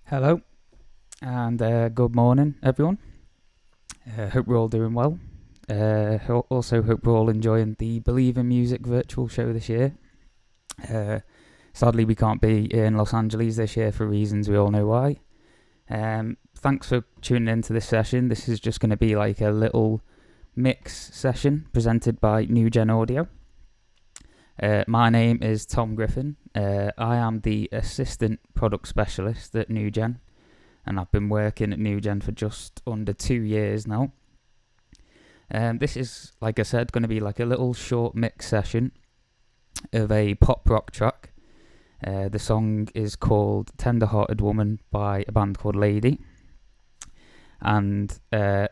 Hello and good morning, everyone. Hope we're all doing well. Also hope we're all enjoying the Believe in Music virtual show this year. Sadly, we can't be in Los Angeles this year for reasons we all know why. Thanks for tuning into this session. This is just going to be like a little mix session presented by NUGEN Audio. My name is Tom Griffin. I am the Assistant Product Specialist at NUGEN, and I've been working at NUGEN for just under 2 years now. This is, like I said, going to be like a little short mix session of a pop rock track. The song is called Tender-Hearted Woman by a band called Lady. And I'm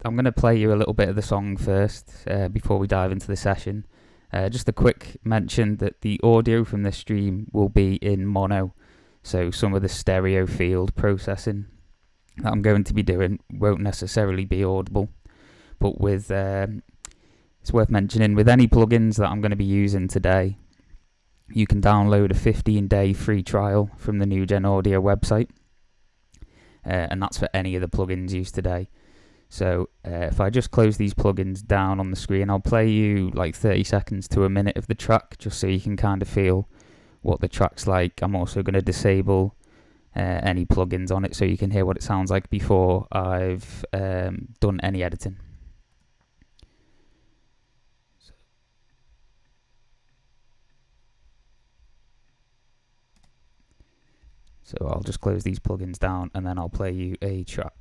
going to play you a little bit of the song first before we dive into the session. Just a quick mention that the audio from this stream will be in mono, so some of the stereo field processing that I'm going to be doing won't necessarily be audible. But with it's worth mentioning, with any plugins that I'm going to be using today, you can download a 15-day free trial from the NUGEN Audio website, and that's for any of the plugins used today. So if I just close these plugins down on the screen, I'll play you like 30 seconds to a minute of the track, just so you can kind of feel what the track's like. I'm also going to disable any plugins on it so you can hear what it sounds like before I've done any editing. So I'll just close these plugins down and then I'll play you a track.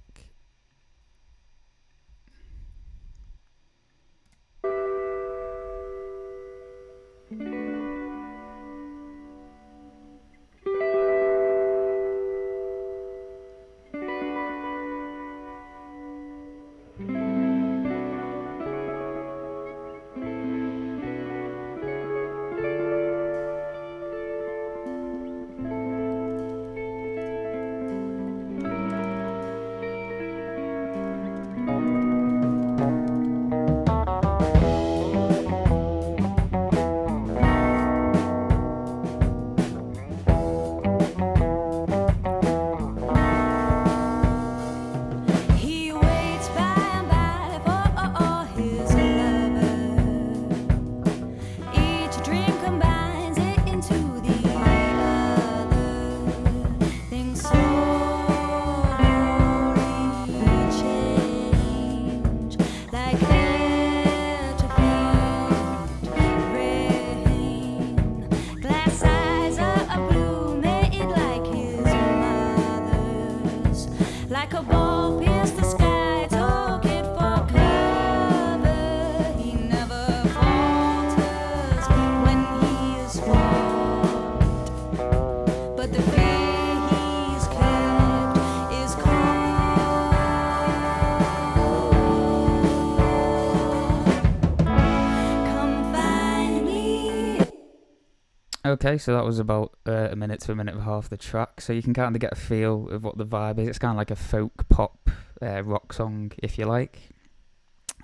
Okay, so that was about a minute to a minute and a half of the track, so you can kind of get a feel of what the vibe is. It's kind of like a folk pop rock song, if you like.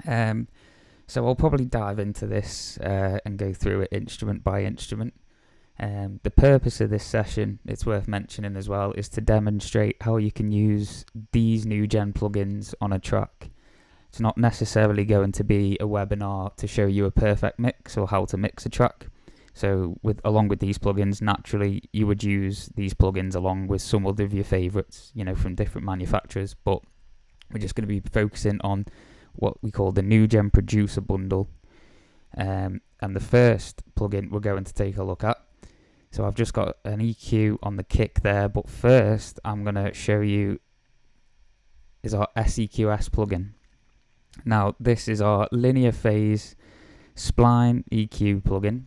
So I'll probably dive into this and go through it instrument by instrument. The purpose of this session, it's worth mentioning as well, is to demonstrate how you can use these NUGEN plugins on a track. It's not necessarily going to be a webinar to show you a perfect mix or how to mix a track. So along with these plugins, naturally you would use these plugins along with some of your favorites, from different manufacturers. But we're just going to be focusing on what we call the NUGEN Producer bundle. And the first plugin we're going to take a look at. So I've just got an EQ on the kick there, but first I'm going to show you is our SEQS plugin. Now this is our linear phase spline EQ plugin.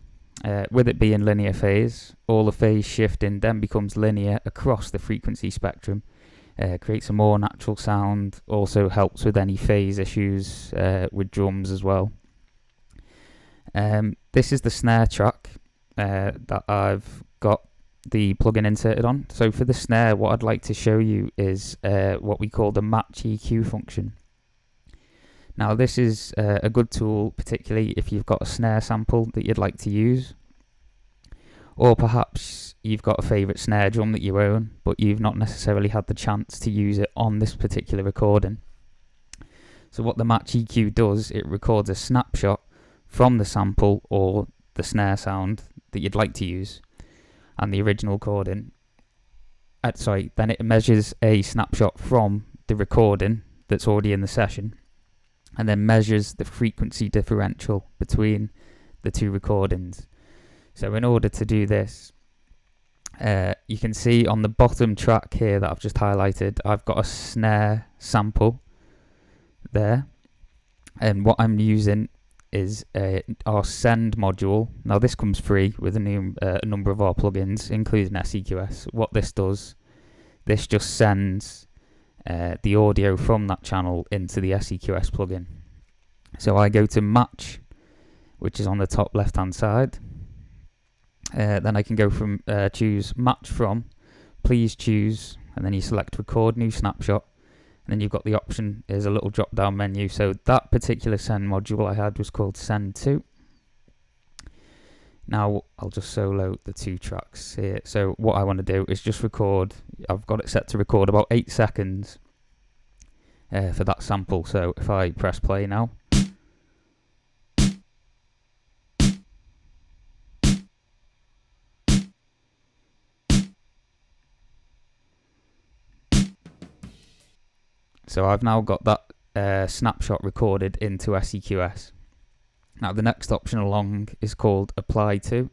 With it being linear phase, all the phase shifting then becomes linear across the frequency spectrum. Creates a more natural sound, also helps with any phase issues with drums as well. This is the snare track that I've got the plugin inserted on. So for the snare, what I'd like to show you is what we call the match EQ function. Now this is a good tool, particularly if you've got a snare sample that you'd like to use. Or perhaps you've got a favourite snare drum that you own, but you've not necessarily had the chance to use it on this particular recording. So what the Match EQ does, it records a snapshot from the sample or the snare sound that you'd like to use and the original recording. Then it measures a snapshot from the recording that's already in the session, and then measures the frequency differential between the two recordings. So in order to do this, you can see on the bottom track here that I've just highlighted, I've got a snare sample there, and what I'm using is our send module. Now this comes free with a number of our plugins, including SEQS. What this does, this just sends the audio from that channel into the SEQS plugin. So I go to Match, which is on the top left hand side. Then I can go from choose Match From, Please Choose, and then you select Record New Snapshot. And then you've got the option is a little drop down menu. So that particular send module I had was called Send To. Now I'll just solo the 2 tracks here. So what I want to do is just record. I've got it set to record about 8 seconds for that sample. So if I press play now. So I've now got that snapshot recorded into SEQS. Now the next option along is called Apply To.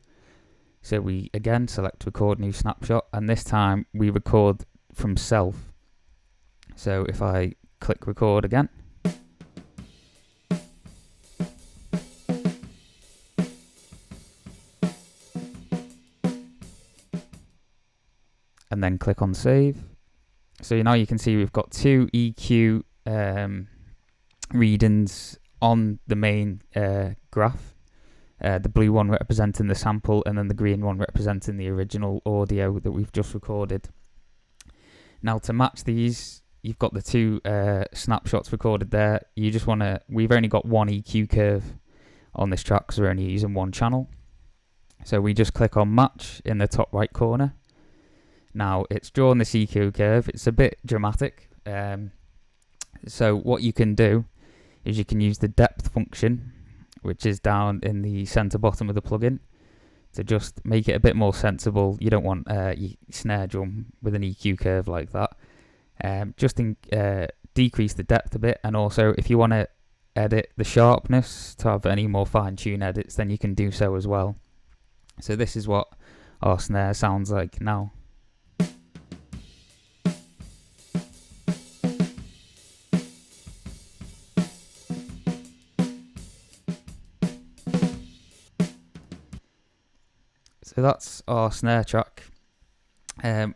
So we again select Record New Snapshot, and this time we record from self. So if I click record again, and then click on save. So now you can see we've got 2 EQ readings on the main graph. The blue one representing the sample, and then the green one representing the original audio that we've just recorded. Now to match these, you've got the 2 snapshots recorded there. You just want to, we've only got one EQ curve on this track because we're only using one channel. So we just click on Match in the top right corner. Now it's drawn this EQ curve. It's a bit dramatic. So what you can do is you can use the depth function, which is down in the center bottom of the plugin, to just make it a bit more sensible. You don't want your snare drum with an EQ curve like that. Just decrease the depth a bit, and also if you want to edit the sharpness to have any more fine-tune edits, then you can do so as well. So this is what our snare sounds like now. So that's our snare track. Now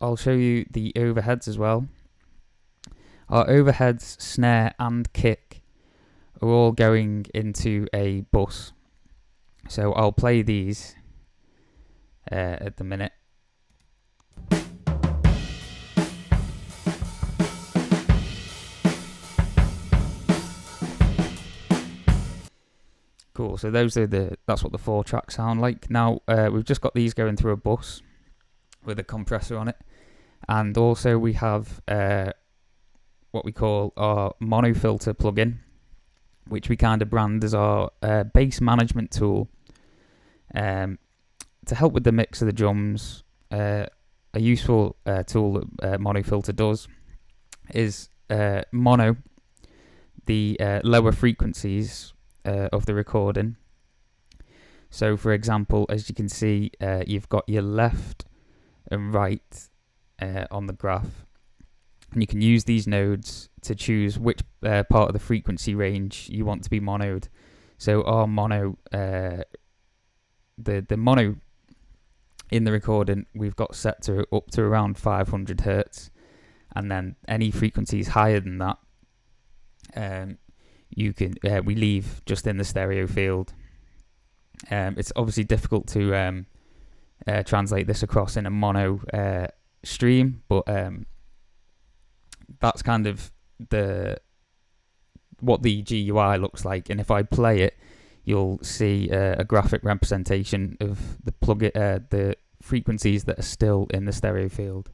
I'll show you the overheads as well. Our overheads, snare and kick are all going into a bus. So I'll play these at the minute. Cool, so that's what the 4 tracks sound like. Now we've just got these going through a bus with a compressor on it, and also we have what we call our mono filter plugin, which we kind of brand as our bass management tool to help with the mix of the drums. A useful tool that mono filter does is mono the lower frequencies of the recording. So for example, as you can see, you've got your left and right on the graph, and you can use these nodes to choose which part of the frequency range you want to be monoed. So our mono, the mono in the recording, we've got set to up to around 500 hertz, and then any frequencies higher than that, you can we leave just in the stereo field. It's obviously difficult to translate this across in a mono stream, but that's kind of what the GUI looks like. And if I play it, you'll see a graphic representation of the frequencies that are still in the stereo field.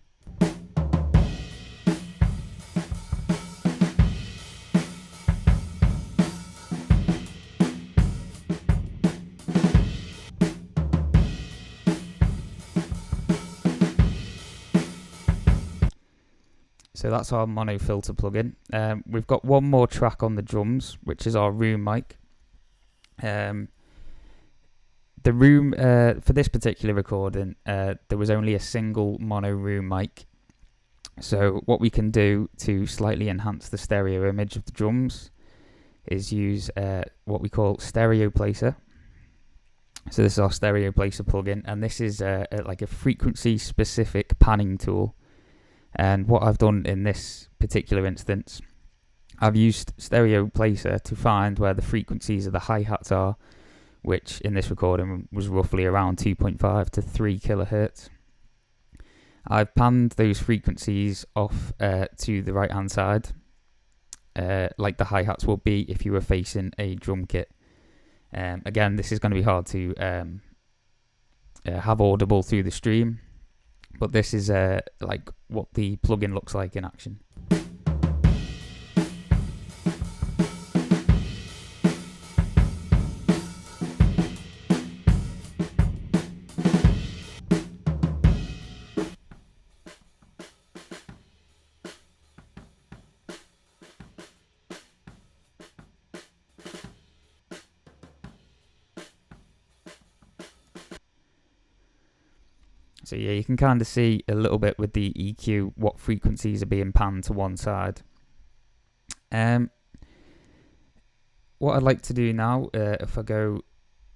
So that's our mono filter plugin. We've got one more track on the drums, which is our room mic. The room, for this particular recording, there was only a single mono room mic. So what we can do to slightly enhance the stereo image of the drums is use what we call stereo placer. So this is our stereo placer plugin, and this is like a frequency specific panning tool. And what I've done in this particular instance, I've used stereo placer to find where the frequencies of the hi-hats are, which in this recording was roughly around 2.5 to 3 kilohertz. I've panned those frequencies off to the right hand side, like the hi-hats will be if you were facing a drum kit. Again, this is going to be hard to have audible through the stream, but this is like what the plugin looks like in action. So yeah, you can kind of see a little bit with the EQ what frequencies are being panned to one side. What I'd like to do now, if I go,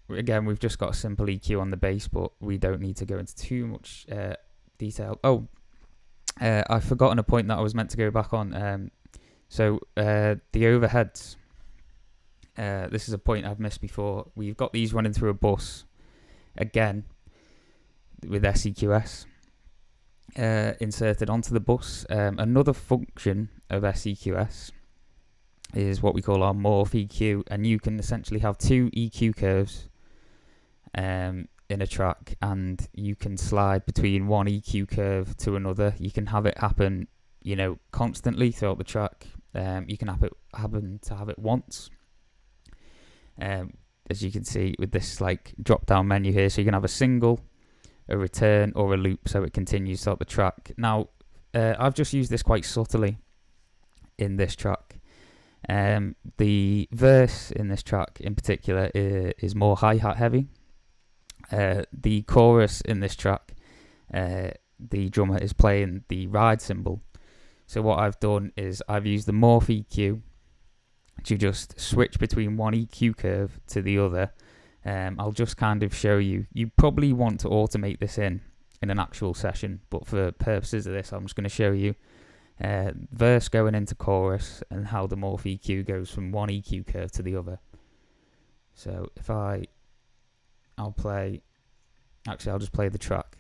again, we've just got a simple EQ on the bass, but we don't need to go into too much detail. Oh, I've forgotten a point that I was meant to go back on. So the overheads, this is a point I've missed before. We've got these running through a bus, again, with SEQS inserted onto the bus. Another function of SEQS is what we call our morph EQ, and you can essentially have two EQ curves in a track, and you can slide between one EQ curve to another. You can have it happen, you know, constantly throughout the track. You can have it once. As you can see with this like drop down menu here, so you can have a single, a return, or a loop, so it continues throughout the track. Now, I've just used this quite subtly in this track. The verse in this track in particular is more hi-hat heavy. The chorus in this track, the drummer is playing the ride cymbal. So what I've done is I've used the morph EQ to just switch between one EQ curve to the other. I'll just kind of show you. You probably want to automate this in an actual session, but for purposes of this, I'm just going to show you verse going into chorus and how the morph EQ goes from one EQ curve to the other. So if I'll just play the track.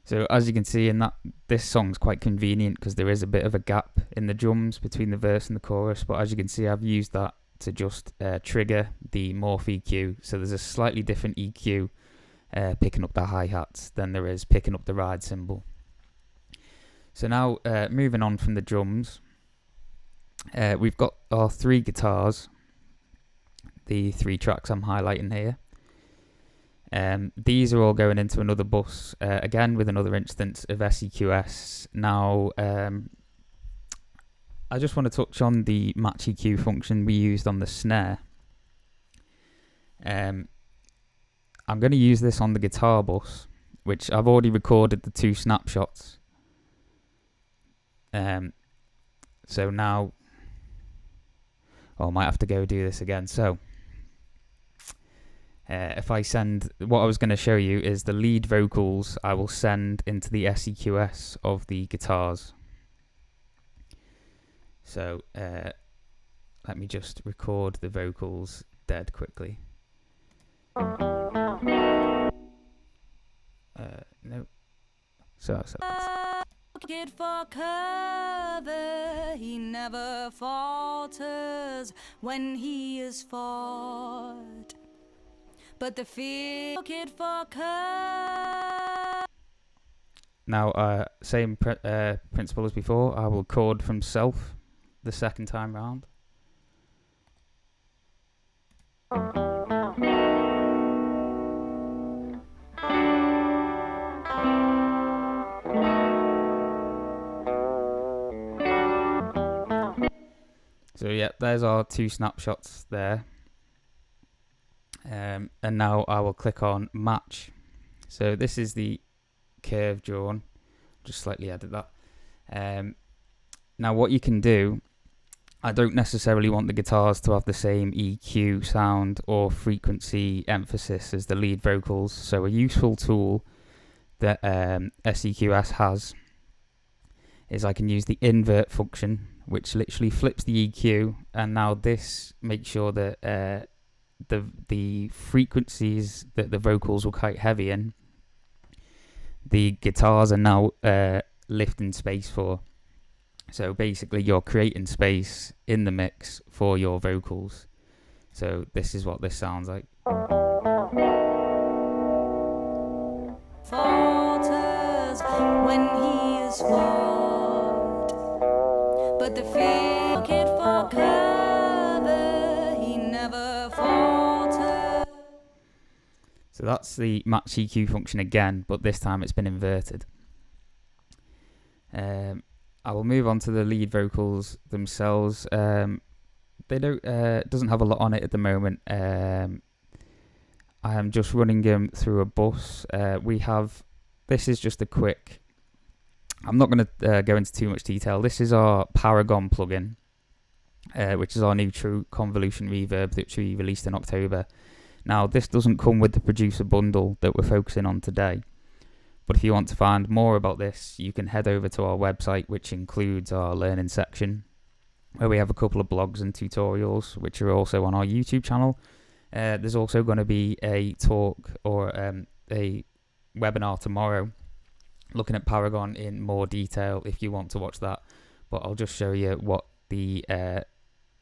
So as you can see in that, this song's quite convenient because there is a bit of a gap in the drums between the verse and the chorus. But as you can see, I've used that to just trigger the morph EQ. So there's a slightly different EQ picking up the hi-hats than there is picking up the ride cymbal. So now moving on from the drums, we've got our three guitars, the three tracks I'm highlighting here. These are all going into another bus, again with another instance of SEQS. Now, I just want to touch on the match EQ function we used on the snare. I'm going to use this on the guitar bus, which I've already recorded the two snapshots. So now, I might have to go do this again. So, if I send, what I was going to show you is the lead vocals I will send into the SEQS of the guitars. So let me just record the vocals dead quickly. So Kid for cover, he never falters when he is fought. But the fear kid for cover. now, same principle as before. I will chord from self the second time round. So yeah, there's our two snapshots there. And now I will click on match. So this is the curve drawn. Just slightly edit that. Now what you can do, I don't necessarily want the guitars to have the same EQ, sound or frequency emphasis as the lead vocals. So a useful tool that SEQS has is I can use the invert function, which literally flips the EQ, and now this makes sure that the frequencies that the vocals were quite heavy in, the guitars are now lifting space for. So basically you're creating space in the mix for your vocals. So this is what this sounds like. Falters when he is fought. But the fear kid for cover, he never falters. So that's the match EQ function again, but this time it's been inverted. I will move on to the lead vocals themselves. They don't doesn't have a lot on it at the moment. I am just running them through a bus. This is just a quick. I'm not going to go into too much detail. This is our Paragon plugin, which is our new true convolution reverb that we released in October. Now, this doesn't come with the producer bundle that we're focusing on today. But if you want to find more about this, you can head over to our website, which includes our learning section, where we have a couple of blogs and tutorials, which are also on our YouTube channel. There's also going to be a talk or a webinar tomorrow looking at Paragon in more detail if you want to watch that. But I'll just show you what it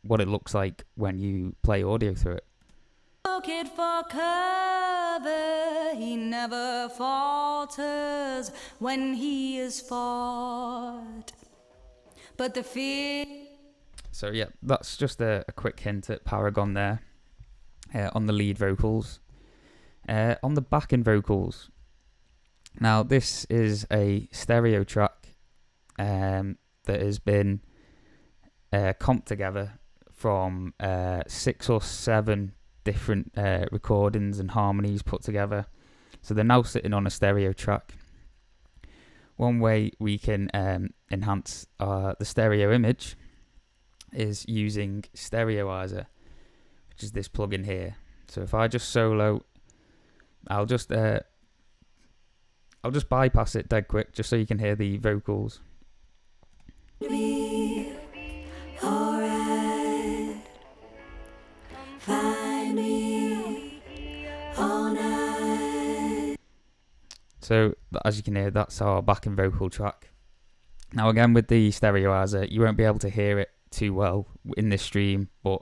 looks like when you play audio through it. Kid for cover, he never falters when he is fought. But the fear. So yeah, that's just a quick hint at Paragon there on the lead vocals. On the backing vocals, now this is a stereo track that has been comped together from 6 or 7 different recordings and harmonies put together. So they're now sitting on a stereo track. One way we can enhance the stereo image is using Stereoizer, which is this plugin here. So if I just solo, I'll just bypass it dead quick just so you can hear the vocals. So as you can hear, that's our backing vocal track. Now again, with the Stereoizer, you won't be able to hear it too well in this stream, but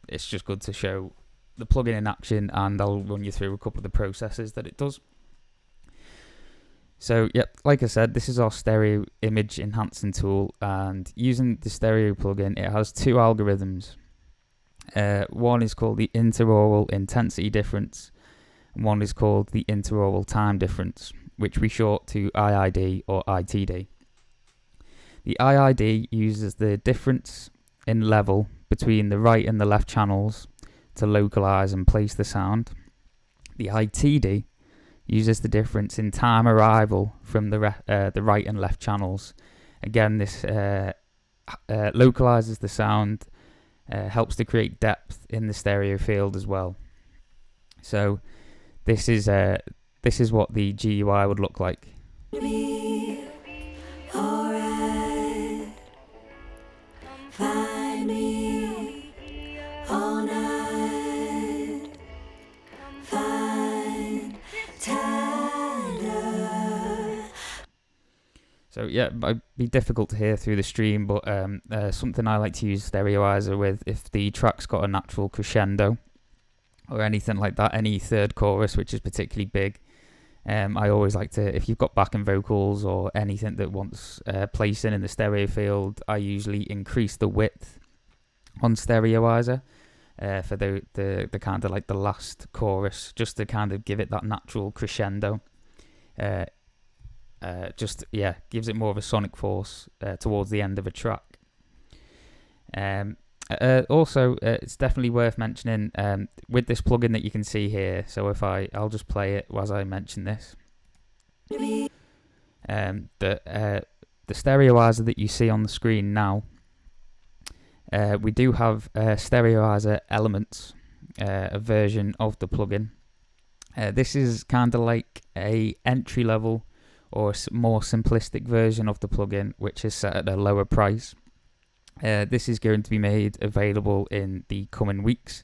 it's just good to show the plugin in action, and I'll run you through a couple of the processes that it does. So yep, like I said, this is our stereo image enhancing tool, and using the stereo plugin, it has 2 algorithms. One is called the interaural intensity difference, and one is called the interaural time difference, which we short to IID or ITD. The IID uses the difference in level between the right and the left channels to localize and place the sound. The ITD uses the difference in time arrival from the right and left channels. Again, this localizes the sound, helps to create depth in the stereo field as well. So this is what the GUI would look like. So yeah, it might be difficult to hear through the stream, but something I like to use Stereoizer with, if the track's got a natural crescendo or anything like that, any third chorus which is particularly big, I always like to, if you've got backing vocals or anything that wants placing in the stereo field, I usually increase the width on Stereoizer for the kind of like the last chorus, just to kind of give it that natural crescendo. Gives it more of a sonic force towards the end of a track. Also, it's definitely worth mentioning with this plugin that you can see here. So if I'll just play it as I mention this. The Stereoizer that you see on the screen now, we do have Stereoizer Elements, a version of the plugin. This is kind of like a entry level or more simplistic version of the plugin, which is set at a lower price. This is going to be made available in the coming weeks.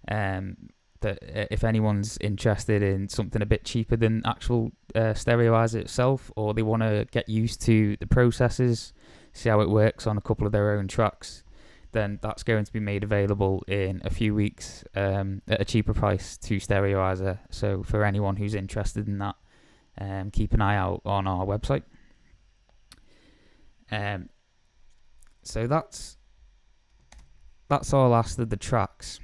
If anyone's interested in something a bit cheaper than actual Stereoizer itself, or they want to get used to the processes, see how it works on a couple of their own tracks, then that's going to be made available in a few weeks at a cheaper price to Stereoizer. So for anyone who's interested in that, keep an eye out on our website. So that's all last of the tracks.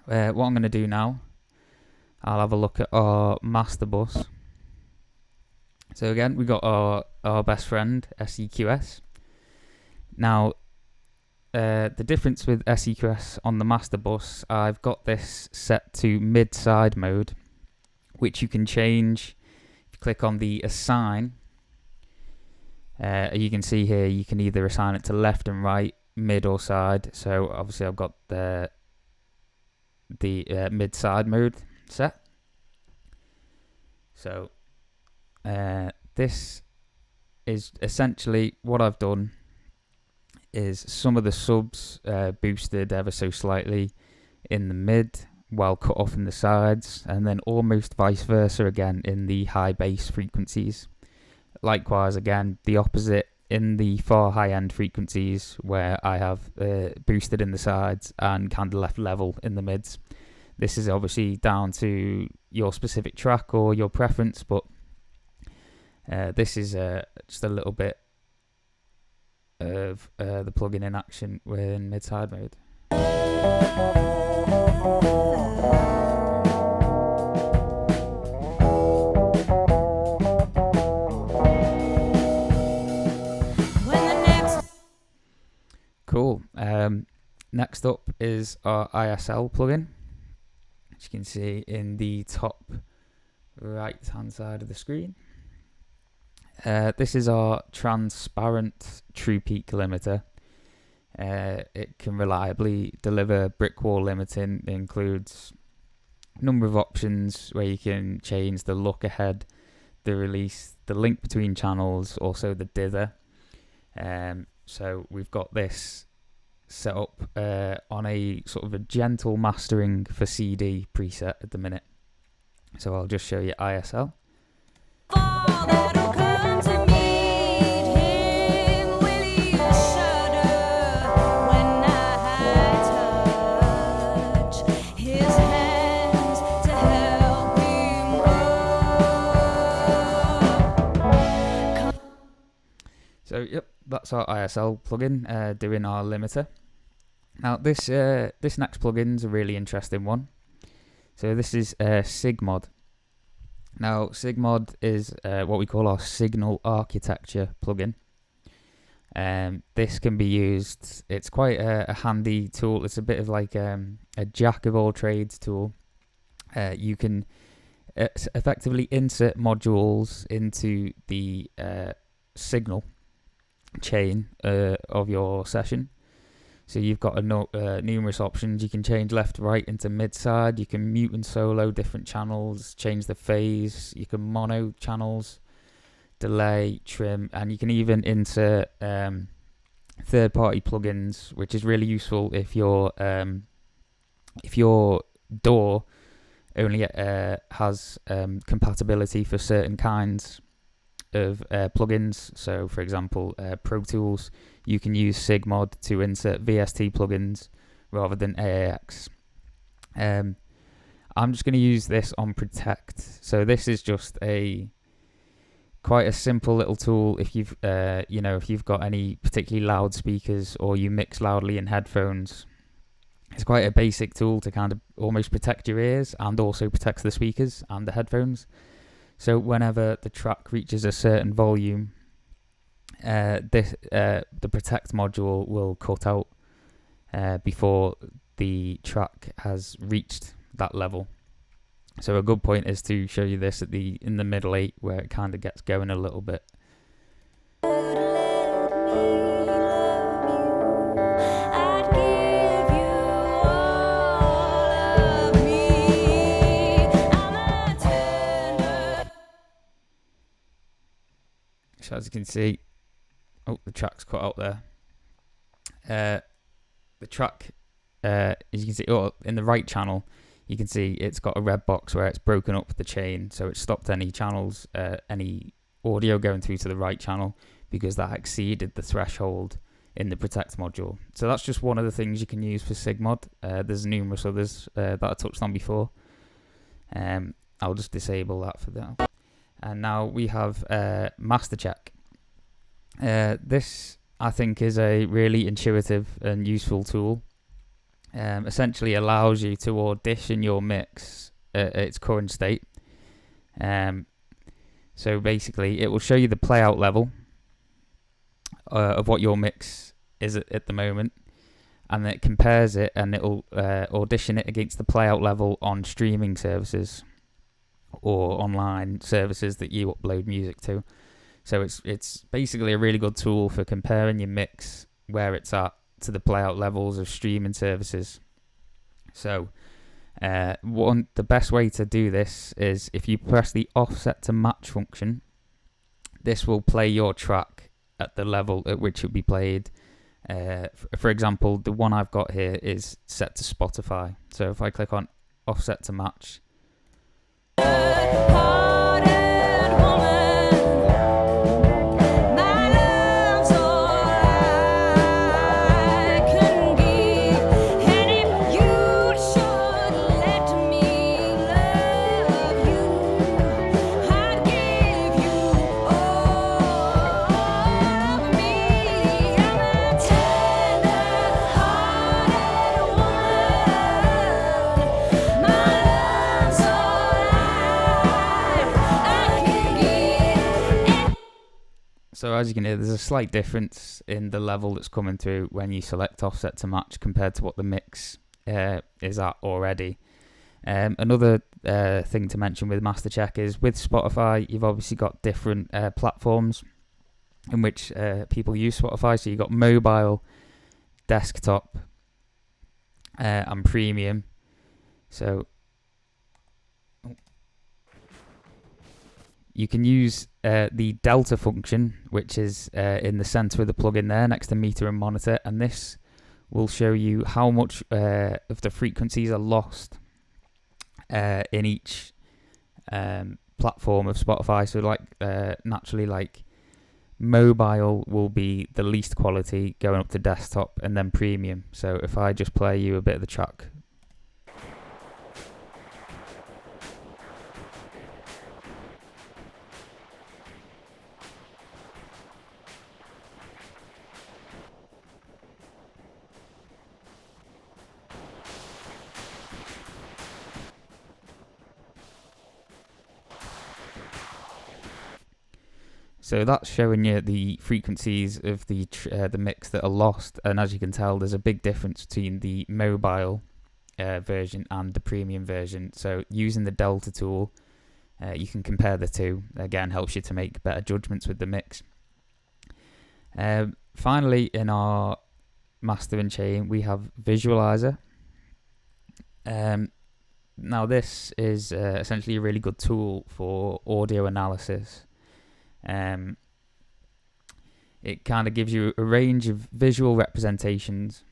What I'm going to do now, I'll have a look at our master bus. So again, we got our best friend, SEQS. Now, the difference with SEQS on the master bus, I've got this set to mid-side mode, which you can change. If you click on the assign, you can see here you can either assign it to left and right, mid or side. So obviously I've got the mid-side mode set. So this is essentially what I've done, is some of the subs boosted ever so slightly in the mid while cut off in the sides, and then almost vice versa again in the high bass frequencies. Likewise, again, the opposite in the far high end frequencies, where I have boosted in the sides and kind of left level in the mids. This is obviously down to your specific track or your preference, but this is just a little bit of the plugin in action in mid-side mode. Cool. Next up is our ISL plugin, which you can see in the top right hand side of the screen. This is our transparent true peak limiter. It can reliably deliver brick wall limiting. It includes a number of options where you can change the look ahead, the release, the link between channels, also the dither. So we've got this set up on a sort of a gentle mastering for CD preset at the minute. So I'll just show you ISL. So yep, that's our ISL plugin doing our limiter. Now this next plugin's a really interesting one. So this is Sigmod. Now Sigmod is what we call our signal architecture plugin. This can be used, it's quite a handy tool. It's a bit of like a jack of all trades tool. You can effectively insert modules into the signal chain of your session. So you've got numerous options. You can change left, right into mid-side. You can mute and solo different channels, change the phase. You can mono channels, delay, trim, and you can even insert third-party plugins, which is really useful if your DAW only has compatibility for certain kinds of plugins. So, for example, Pro Tools, you can use Sigmod to insert VST plugins rather than AAX. I'm just going to use this on Protect. So this is just quite a simple little tool if you've if you've got any particularly loud speakers or you mix loudly in headphones. It's quite a basic tool to kind of almost protect your ears and also protects the speakers and the headphones. So whenever the track reaches a certain volume, the Protect module will cut out before the track has reached that level. So a good point is to show you this in the middle 8 where it kind of gets going a little bit. So as you can see, the track's cut out there. The track, as you can see, in the right channel, you can see it's got a red box where it's broken up the chain, so it stopped any channels, any audio going through to the right channel because that exceeded the threshold in the Protect module. So that's just one of the things you can use for Sigmod. There's numerous others that I touched on before. I'll just disable that for now. And now we have Master Check. This, I think, is a really intuitive and useful tool. Essentially allows you to audition your mix at its current state. So basically, it will show you the playout level of what your mix is at the moment, and it compares it, and it'll audition it against the playout level on streaming services or online services that you upload music to. So it's basically a really good tool for comparing your mix where it's at to the playout levels of streaming services. So the best way to do this is if you press the offset to match function, this will play your track at the level at which it will be played. For example, the one I've got here is set to Spotify. So if I click on offset to match, so as you can hear, there's a slight difference in the level that's coming through when you select offset to match compared to what the mix is at already. Another thing to mention with Master Check is with Spotify, you've obviously got different platforms in which people use Spotify. So you've got mobile, desktop, and premium. So you can use the delta function, which is in the center of the plugin there next to meter and monitor, and this will show you how much of the frequencies are lost in each platform of Spotify. So naturally, like mobile will be the least quality going up to desktop and then premium. So if I just play you a bit of the track. So that's showing you the frequencies of the mix that are lost, and as you can tell, there's a big difference between the mobile version and the premium version. So using the Delta tool, you can compare the two. Again, helps you to make better judgments with the mix. Finally, in our mastering chain, we have Visualizer. Now this is essentially a really good tool for audio analysis. It kind of gives you a range of visual representations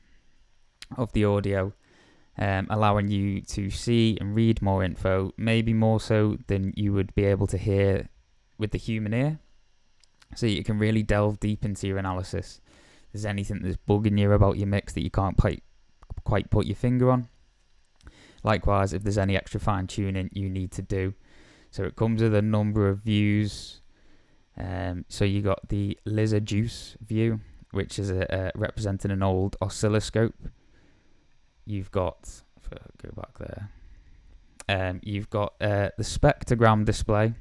of the audio, allowing you to see and read more info, maybe more so than you would be able to hear with the human ear. so you can really delve deep into your analysis. If there's anything that's bugging you about your mix that you can't quite put your finger on. Likewise, if there's any extra fine tuning you need to do. So it comes with a number of views. So you got the Lizard Juice view, which is representing an old oscilloscope. You've got, if I go back there, you've got the spectrogram display,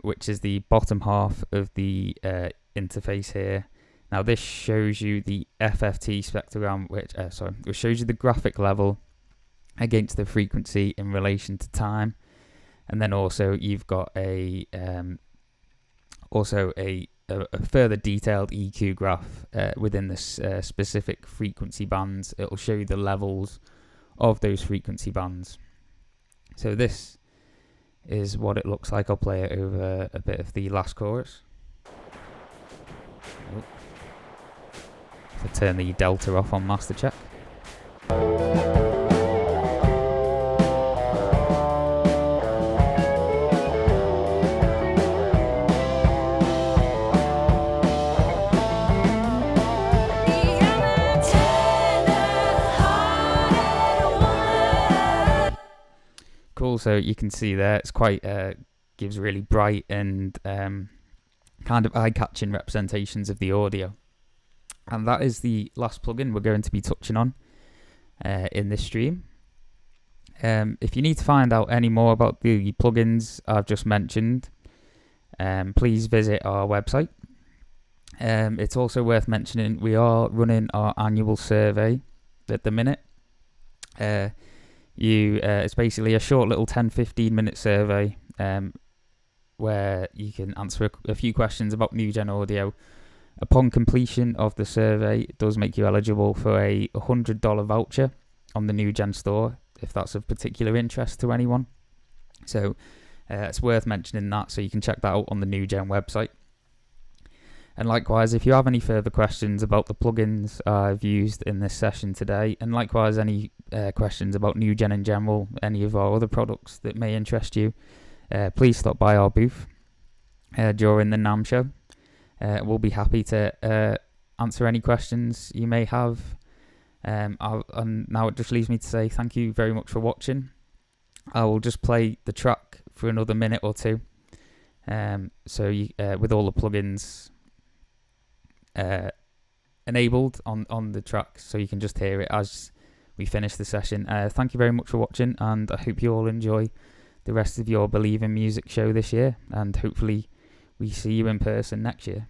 which is the bottom half of the interface here. Now this shows you the FFT spectrogram, which shows you the graphic level against the frequency in relation to time. And then also you've got a further detailed EQ graph within this specific frequency bands. It'll show you the levels of those frequency bands. So this is what it looks like. I'll play it over a bit of the last chorus. If I turn the delta off on master check. Cool, so you can see there it's quite gives really bright and kind of eye-catching representations of the audio. And that is the last plugin we're going to be touching on in this stream. If you need to find out any more about the plugins I've just mentioned, please visit our website. It's also worth mentioning we are running our annual survey at the minute. It's basically a short little 10-15 minute survey where you can answer a few questions about NUGEN audio. Upon completion of the survey, it does make you eligible for a $100 voucher on the NUGEN store, if that's of particular interest to anyone. So it's worth mentioning that, so you can check that out on the NUGEN website. And likewise, if you have any further questions about the plugins I've used in this session today, and likewise any questions about NUGEN in general, any of our other products that may interest you, please stop by our booth during the NAMM show. We'll be happy to answer any questions you may have. And now it just leaves me to say thank you very much for watching. I will just play the track for another minute or two. So you, with all the plugins enabled on the track, so you can just hear it as we finish the session. Thank you very much for watching, and I hope you all enjoy the rest of your Believe in Music show this year, and hopefully we see you in person next year.